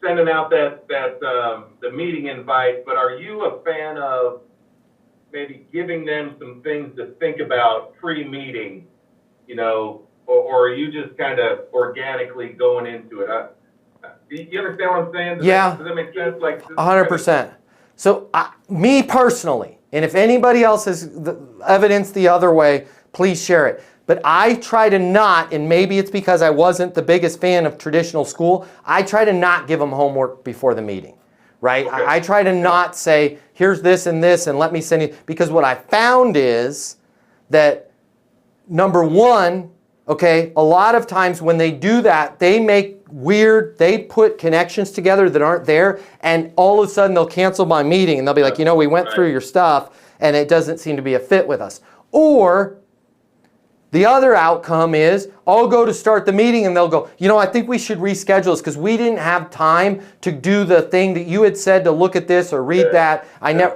sending out the meeting invite, but are you a fan of maybe giving them some things to think about pre-meeting, you know, or are you just kind of organically going into it? You understand what I'm saying? Does that make sense? Like 100%. So me personally, and if anybody else has evidence the other way, please share it. But I try to not, and maybe it's because I wasn't the biggest fan of traditional school, I try to not give them homework before the meeting, right? Okay. I try to not say, here's this and let me send you, because what I found is that, number one, okay, a lot of times when they do that, they put connections together that aren't there, and all of a sudden they'll cancel my meeting and they'll be like, you know, we went through your stuff and it doesn't seem to be a fit with us. Or the other outcome is I'll go to start the meeting and they'll go, you know, I think we should reschedule this because we didn't have time to do the thing that you had said to look at this or read that.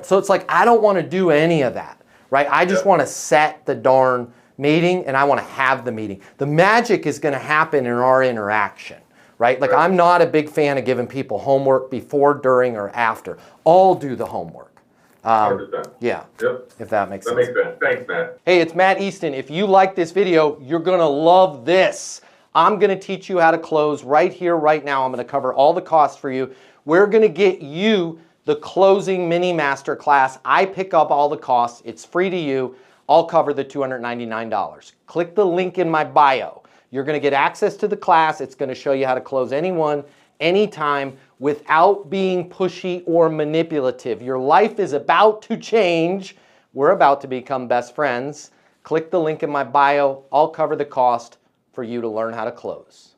So it's like, I don't want to do any of that, right? I just want to set the darn meeting and I want to have the meeting. The magic is going to happen in our interaction, right? Like I'm not a big fan of giving people homework before, during, or after. I'll do the homework. 100%. Yeah, if that makes sense. That makes sense. Thanks, Matt. Hey, it's Matt Easton. If you like this video, you're going to love this. I'm going to teach you how to close right here, right now. I'm going to cover all the costs for you. We're going to get you the closing mini masterclass. I pick up all the costs. It's free to you. I'll cover the $299. Click the link in my bio. You're going to get access to the class. It's going to show you how to close anyone, anytime, without being pushy or manipulative. Your life is about to change. We're about to become best friends. Click the link in my bio. I'll cover the cost for you to learn how to close.